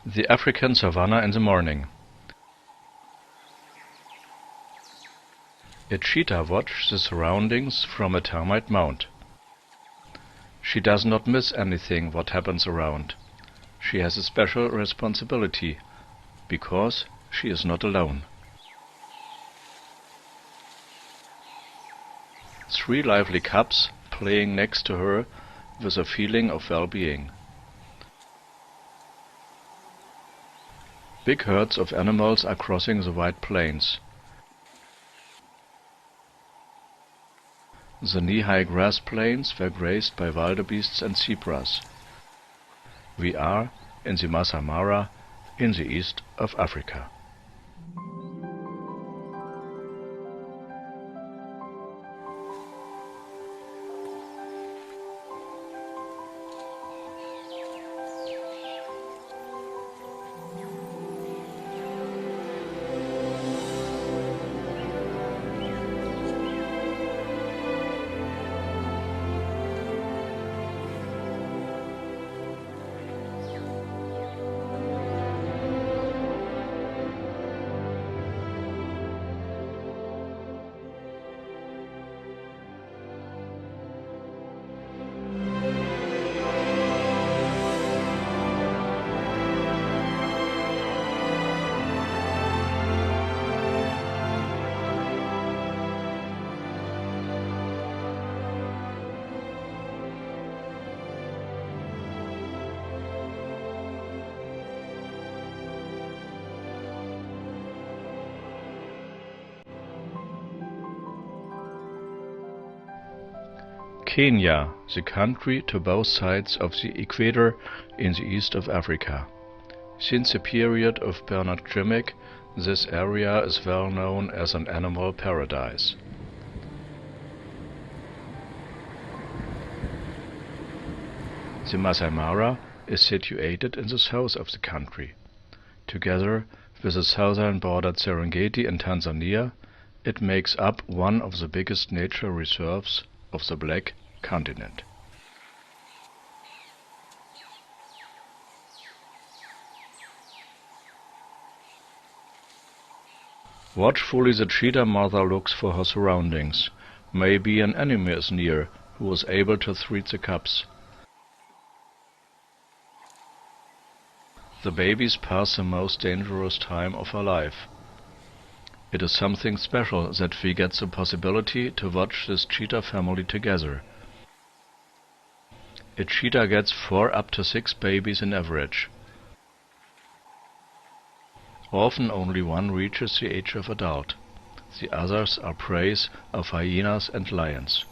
The African savanna in the morning. A cheetah watches the surroundings from a termite mound. She does not miss anything what happens around. She has a special responsibility, because she is not alone. 3 lively cubs playing next to her with a feeling of well-being. Big herds of animals are crossing the wide plains. The knee-high grass plains were grazed by wildebeests and zebras. We are in the Masai Mara in the east of Africa. Kenya, the country to both sides of the equator in the east of Africa. Since the period of Bernard Grimick, this area is well known as an animal paradise. The Masai Mara is situated in the south of the country. Together with the southern bordered Serengeti in Tanzania, it makes up one of the biggest nature reserves of the Black Continent. Watchfully the cheetah mother looks for her surroundings. Maybe an enemy is near who was able to treat the cubs. The babies pass the most dangerous time of her life. It is something special that we get the possibility to watch this cheetah family together. A cheetah gets 4 up to 6 babies in average. Often only one reaches the age of adult. The others are prey of hyenas and lions.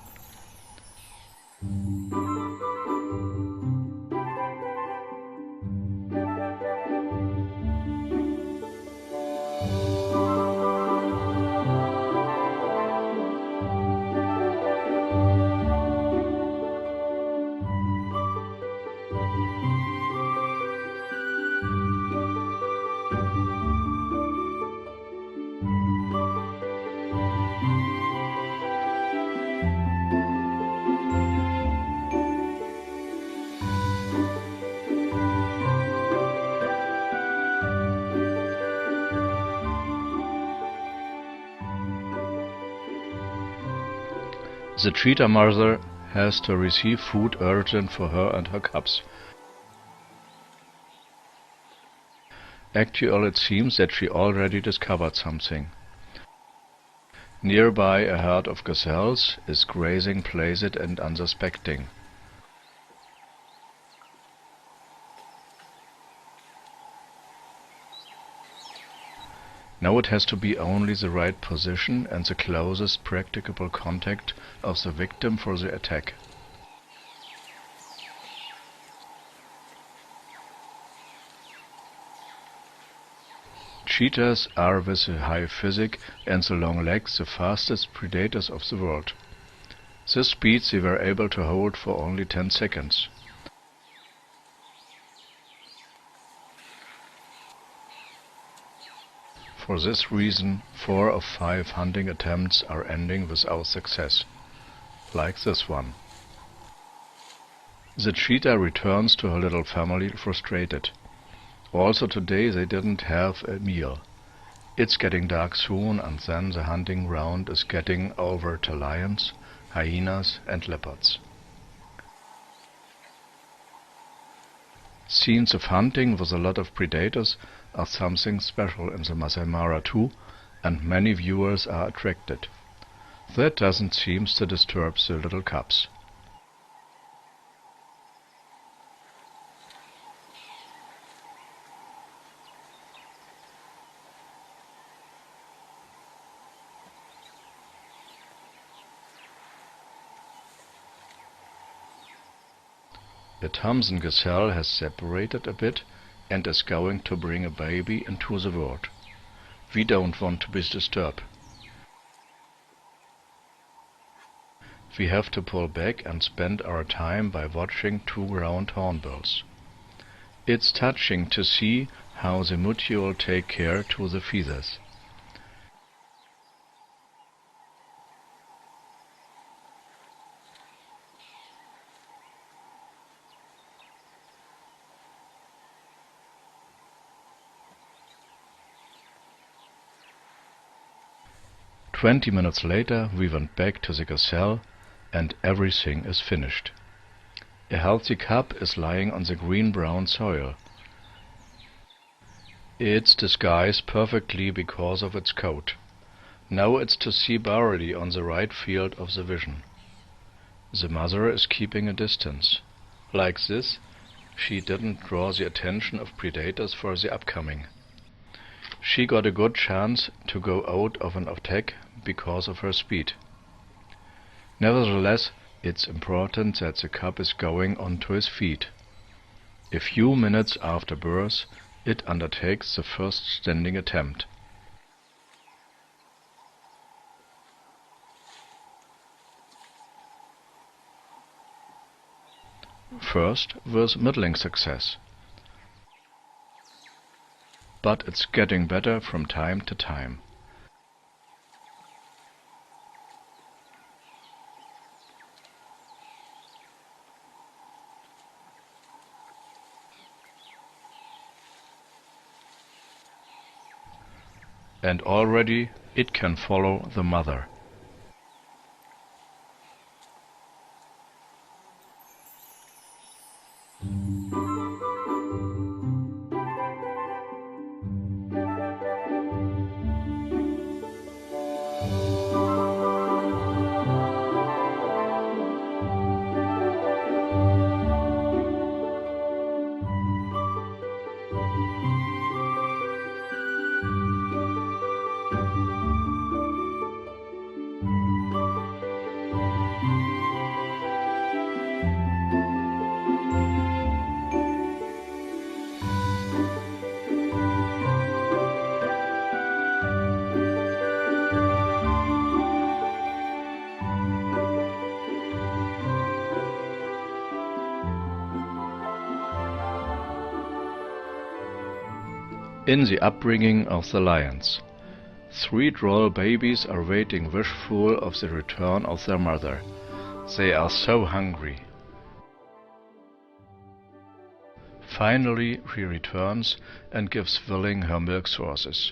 The cheetah mother has to receive food urgent for her and her cubs. Actually, it seems that she already discovered something. Nearby, a herd of gazelles is grazing placid and unsuspecting. Now it has to be only the right position and the closest practicable contact of the victim for the attack. Cheetahs are, with the high physique and the long legs, the fastest predators of the world. This speed they were able to hold for only 10 seconds. For this reason, 4 of 5 hunting attempts are ending without success, like this one. The cheetah returns to her little family frustrated. Also today they didn't have a meal. It's getting dark soon, and then the hunting ground is getting over to lions, hyenas and leopards. Scenes of hunting with a lot of predators are something special in the Masai Mara too, and many viewers are attracted. That doesn't seem to disturb the little cubs. The Thompson gazelle has separated a bit and is going to bring a baby into the world. We don't want to be disturbed. We have to pull back and spend our time by watching two ground hornbills. It's touching to see how the mutual take care to the feathers. "20 minutes later we went back to the gazelle and everything is finished. A healthy cub is lying on the green-brown soil. It's disguised perfectly because of its coat. Now it's to see Barley on the right field of the vision. The mother is keeping a distance. Like this, she didn't draw the attention of predators for the upcoming. She got a good chance to go out of an attack because of her speed. Nevertheless, it's important that the cub is going onto his feet. A few minutes after birth, it undertakes the first standing attempt. First with middling success. But it's getting better from time to time. And already it can follow the mother. In the upbringing of the lions, 3 droll babies are waiting wishful of the return of their mother. They are so hungry. Finally she returns and gives Willing her milk sources.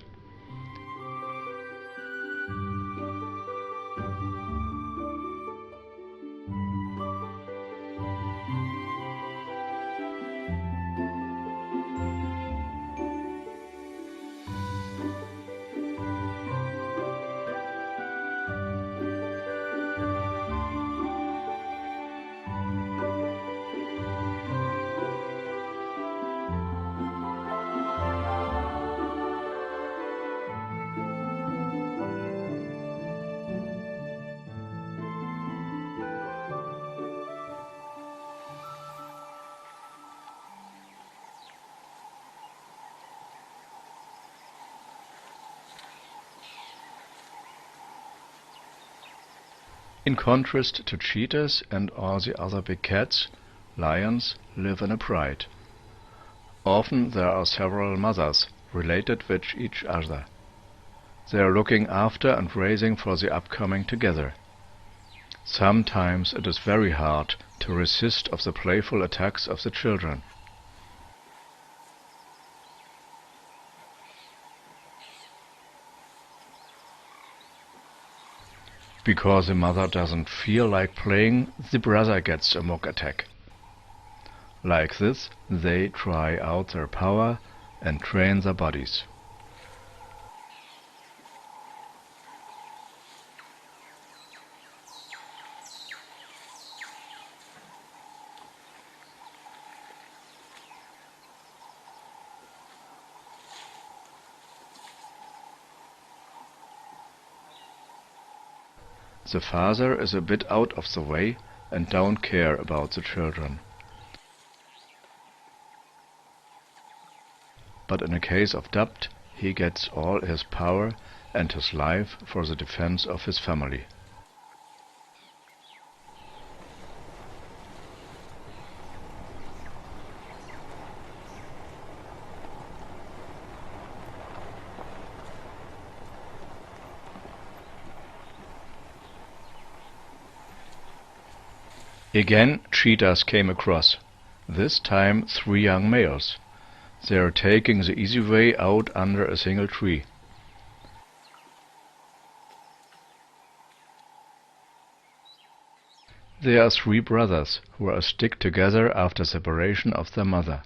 In contrast to cheetahs and all the other big cats, lions live in a pride. Often there are several mothers related with each other. They are looking after and raising for the upcoming together. Sometimes it is very hard to resist of the playful attacks of the children. Because the mother doesn't feel like playing, the brother gets a mock attack. Like this, they try out their power and train their bodies. The father is a bit out of the way and don't care about the children. But in a case of doubt, he gets all his power and his life for the defense of his family. Again, cheetahs came across, this time 3 young males. They are taking the easy way out under a single tree. They are 3 brothers who are stick together after separation of their mother.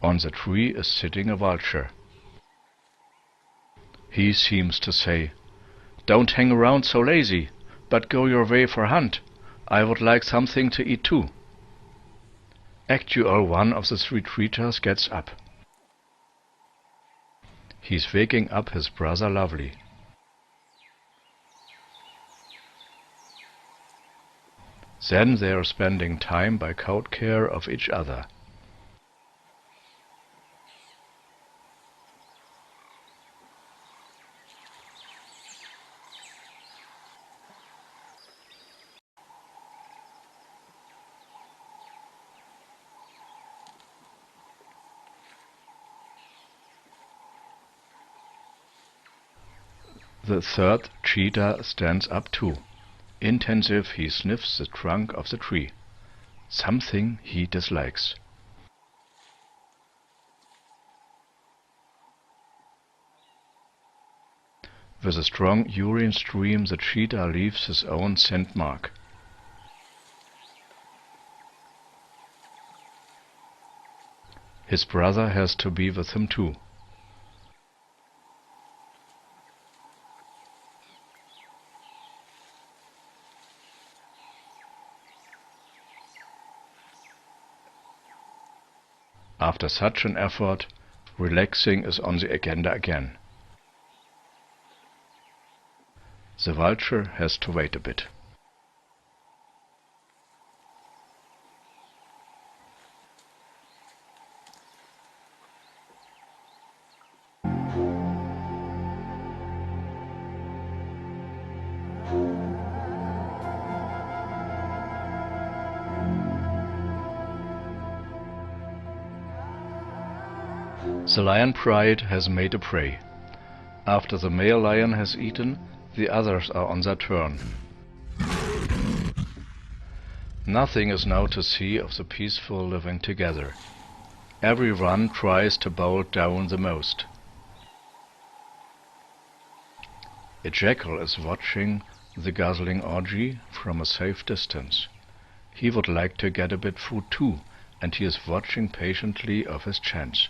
On the tree is sitting a vulture. He seems to say, "Don't hang around so lazy, but go your way for hunt. I would like something to eat too." Actually, one of the 3 cheetahs gets up. He's waking up his brother Lovely. Then they are spending time by coat care of each other. The 3rd cheetah stands up too. Intensive, he sniffs the trunk of the tree. Something he dislikes. With a strong urine stream, the cheetah leaves his own scent mark. His brother has to be with him too. After such an effort, relaxing is on the agenda again. The vulture has to wait a bit. The lion pride has made a prey. After the male lion has eaten, the others are on their turn. Nothing is now to see of the peaceful living together. Everyone tries to bowl down the most. A jackal is watching the guzzling orgy from a safe distance. He would like to get a bit food too, and he is watching patiently of his chance.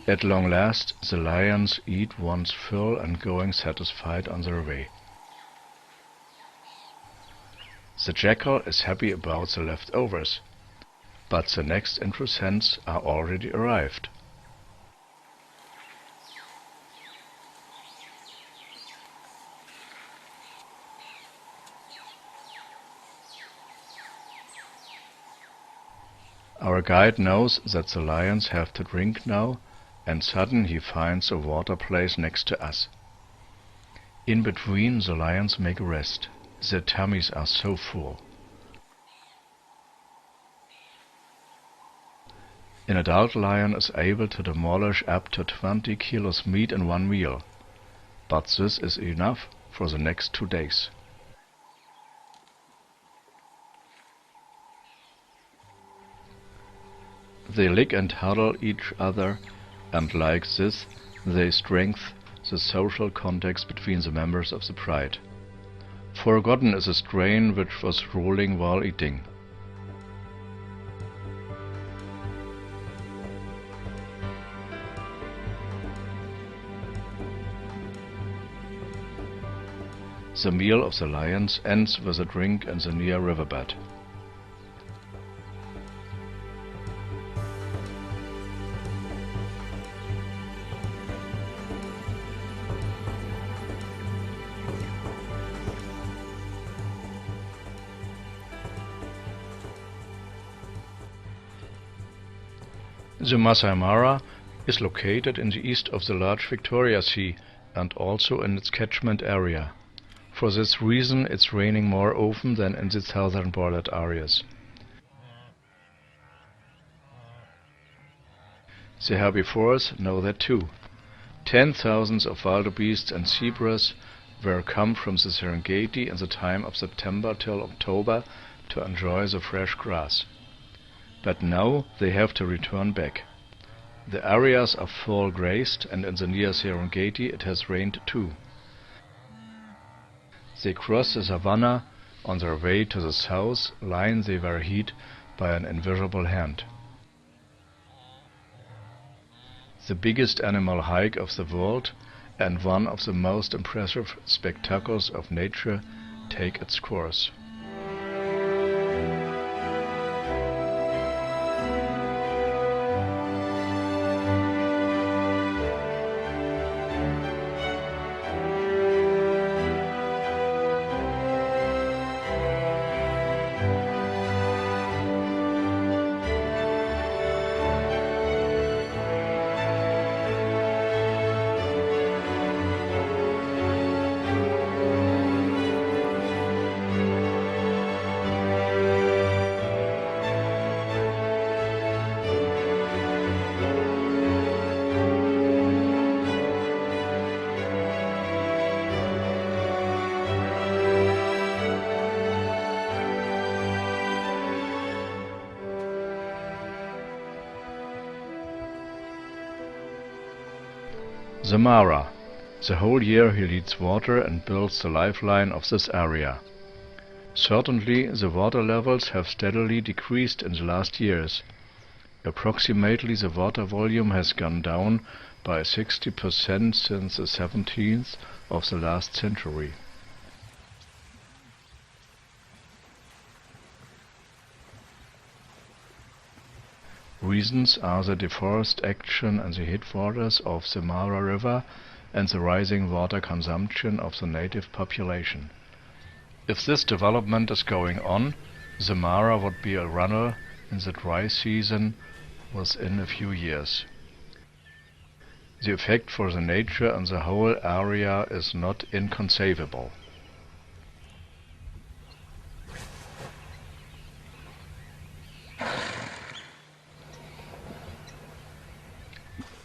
At long last, the lions eat one's fill and going satisfied on their way. The jackal is happy about the leftovers, but the next intrusents are already arrived. Our guide knows that the lions have to drink now, and suddenly he finds a water place next to us. In between, the lions make a rest. Their tummies are so full. An adult lion is able to demolish up to 20 kilos meat in one meal, but this is enough for the next 2 days. They lick and huddle each other, and like this they strengthen the social contacts between the members of the pride. Forgotten is a strain which was ruling while eating. The meal of the lions ends with a drink in the near riverbed. The Masai Mara is located in the east of the large Victoria Sea and also in its catchment area. For this reason it's raining more often than in the southern bordered areas. The herbivores know that too. 10,000s of wildebeests and zebras were come from the Serengeti in the time of September till October to enjoy the fresh grass. But now they have to return back. The areas are full grazed, and in the near Serengeti it has rained too. They cross the savanna on their way to the south, line they were hid by an invisible hand. The biggest animal hike of the world and one of the most impressive spectacles of nature take its course. The Mara. The whole year he leads water and builds the lifeline of this area. Certainly the water levels have steadily decreased in the last years. Approximately the water volume has gone down by 60% since the 17th of the last century. Reasons are the deforestation and the headwaters of the Mara River and the rising water consumption of the native population. If this development is going on, the Mara would be a runner in the dry season within a few years. The effect for the nature and the whole area is not inconceivable.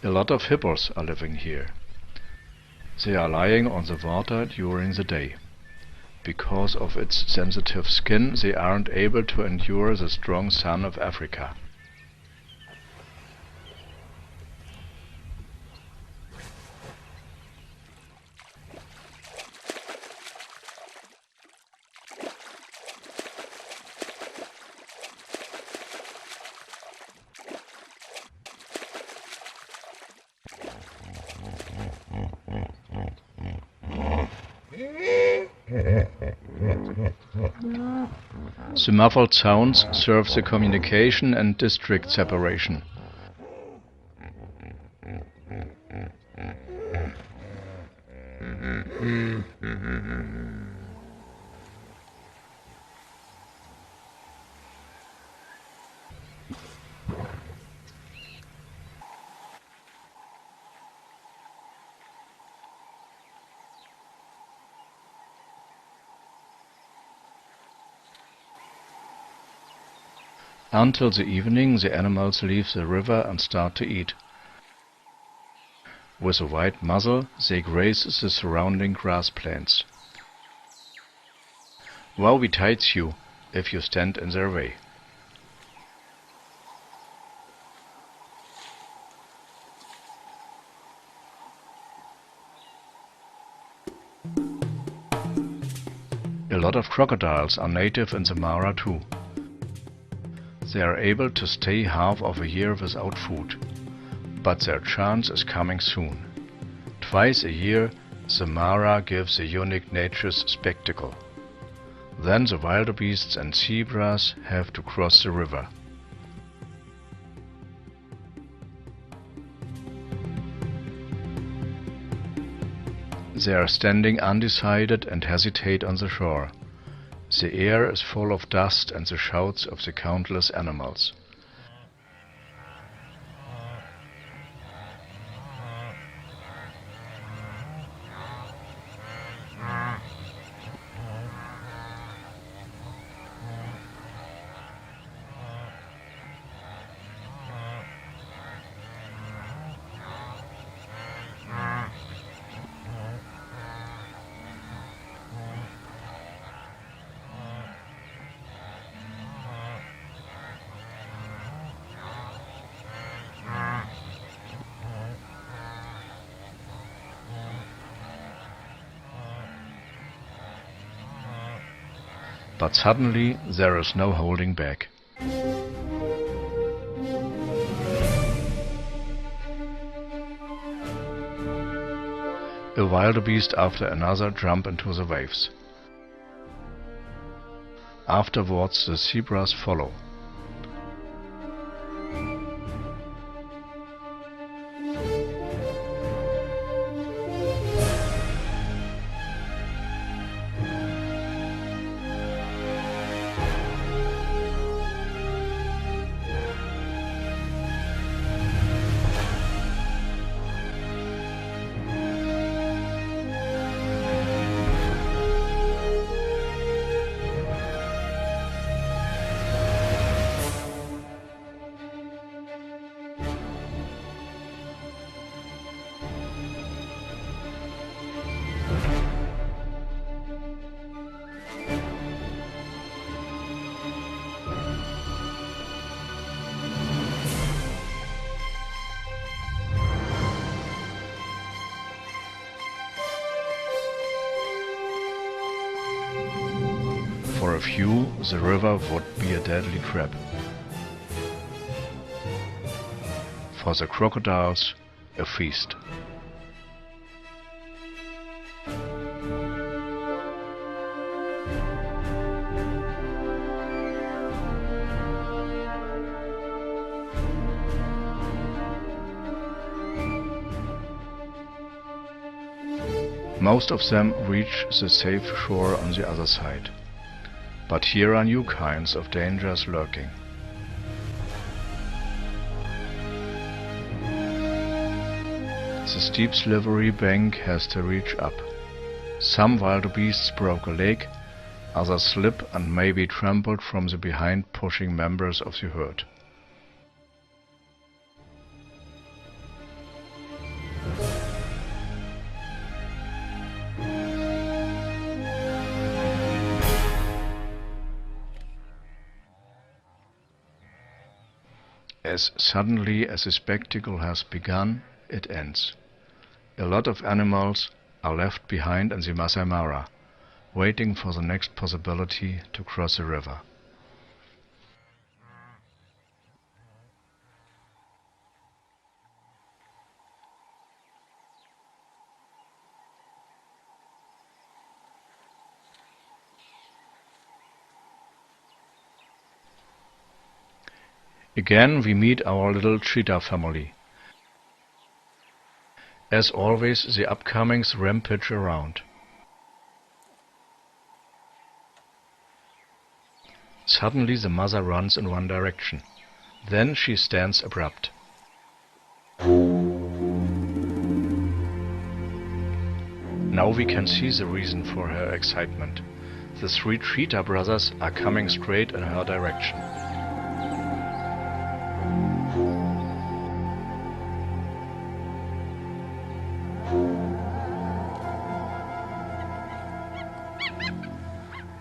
A lot of hippos are living here. They are lying on the water during the day. Because of its sensitive skin, they aren't able to endure the strong sun of Africa. The muffled sounds serve the communication and district separation. Until the evening, the animals leave the river and start to eat. With a wide muzzle, they graze the surrounding grass plains. Woe betides you if you stand in their way. A lot of crocodiles are native in the Mara too. They are able to stay half of a year without food, but their chance is coming soon. Twice a year, the Mara gives a unique nature's spectacle. Then the wildebeests and zebras have to cross the river. They are standing undecided and hesitate on the shore. The air is full of dust and the shouts of the countless animals. But suddenly there is no holding back. A wildebeest after another jump into the waves. Afterwards the zebras follow. For a few, the river would be a deadly trap. For the crocodiles, a feast. Most of them reach the safe shore on the other side. But here are new kinds of dangers lurking. The steep slippery bank has to reach up. Some wildebeests broke a leg, others slip and may be trampled from the behind pushing members of the herd. As suddenly as the spectacle has begun, it ends. A lot of animals are left behind in the Masai Mara, waiting for the next possibility to cross the river. Again we meet our little cheetah family. As always, the upcomings rampage around. Suddenly the mother runs in one direction. Then she stands abrupt. Now we can see the reason for her excitement. The three cheetah brothers are coming straight in her direction.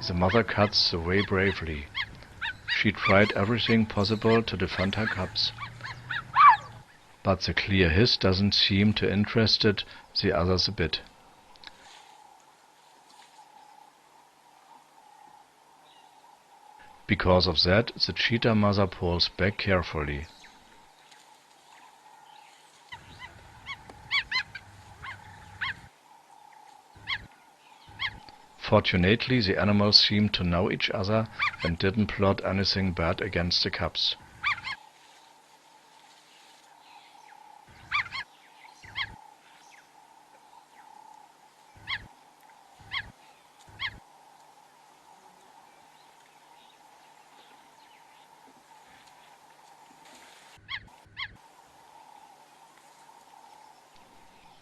The mother cuts the way bravely. She tried everything possible to defend her cubs. But the clear hiss doesn't seem to interest the others a bit. Because of that, the cheetah mother pulls back carefully. Fortunately, the animals seemed to know each other and didn't plot anything bad against the cubs.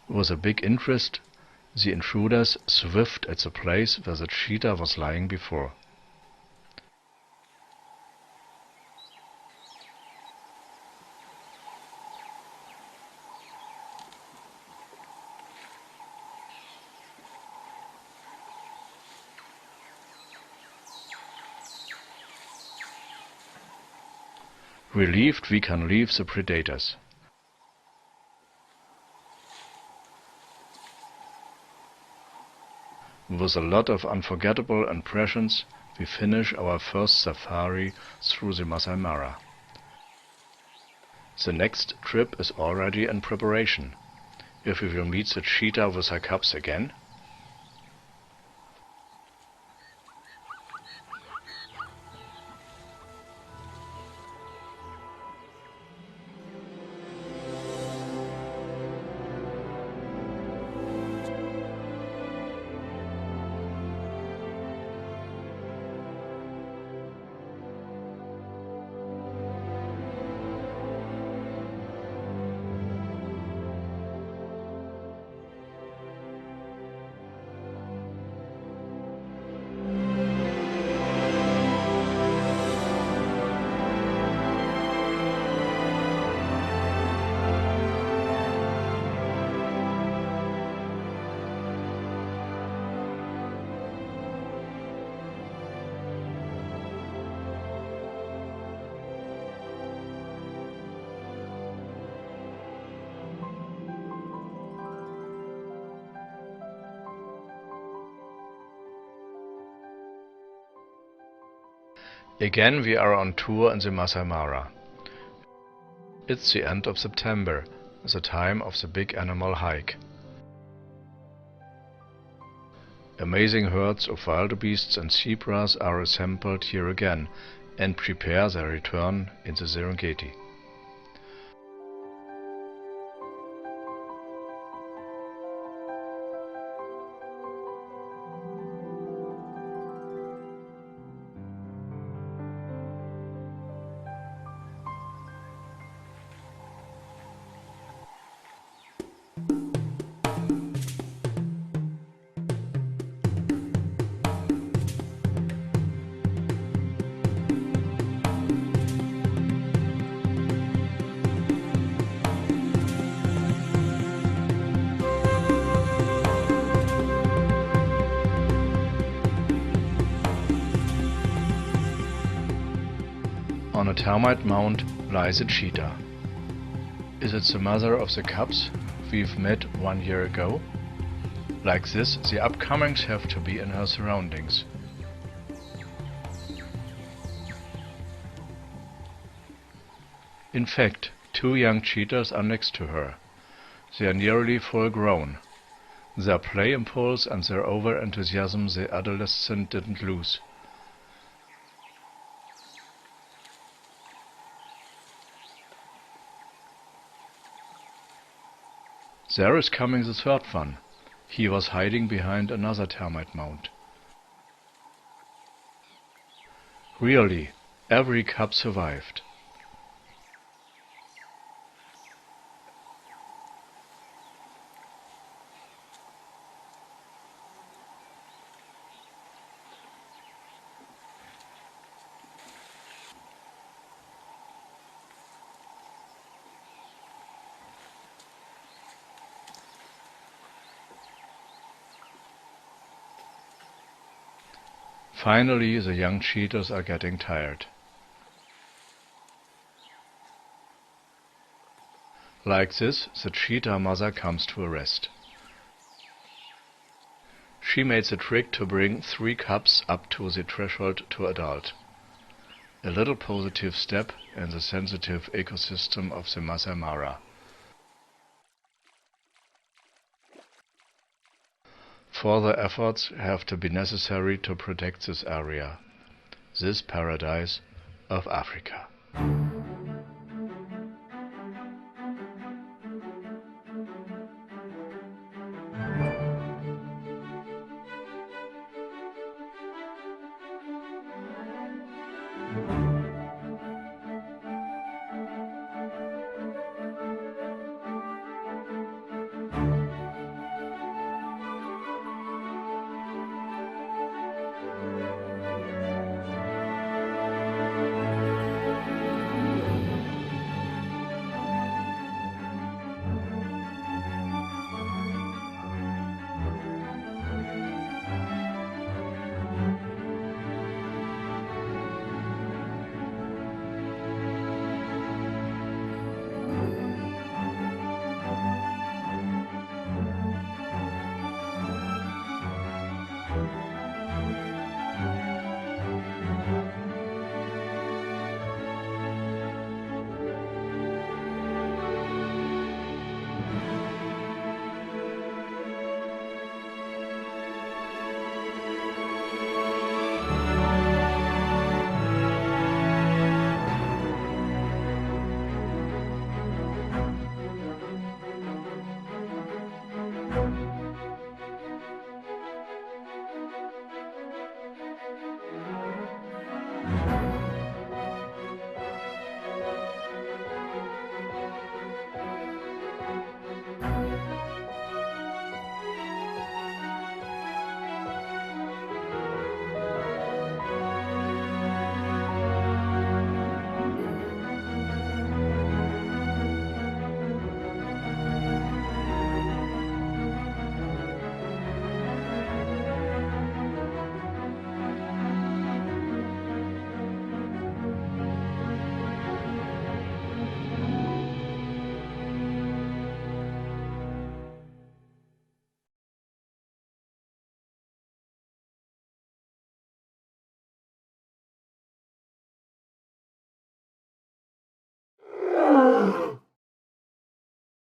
With a big interest, the intruders swiffed at the place where the cheetah was lying before. Relieved, we can leave the predators. With a lot of unforgettable impressions, we finish our first safari through the Masai Mara. The next trip is already in preparation. If we will meet the cheetah with her cubs again. Again we are on tour in the Masai Mara. It's the end of September, the time of the big animal hike. Amazing herds of wildebeests and zebras are assembled here again and prepare their return in the Serengeti. On a termite mound lies a cheetah. Is it the mother of the cubs we've met 1 year ago? Like this, the upcomings have to be in her surroundings. In fact, 2 young cheetahs are next to her. They are nearly full grown. Their play impulse and their over-enthusiasm the adolescent didn't lose. There is coming the third one. He was hiding behind another termite mound. Really, every cub survived. Finally, the young cheetahs are getting tired. Like this, the cheetah mother comes to a rest. She made the trick to bring 3 cubs up to the threshold to adult. A little positive step in the sensitive ecosystem of the Masai Mara. Further efforts have to be necessary to protect this area, this paradise of Africa.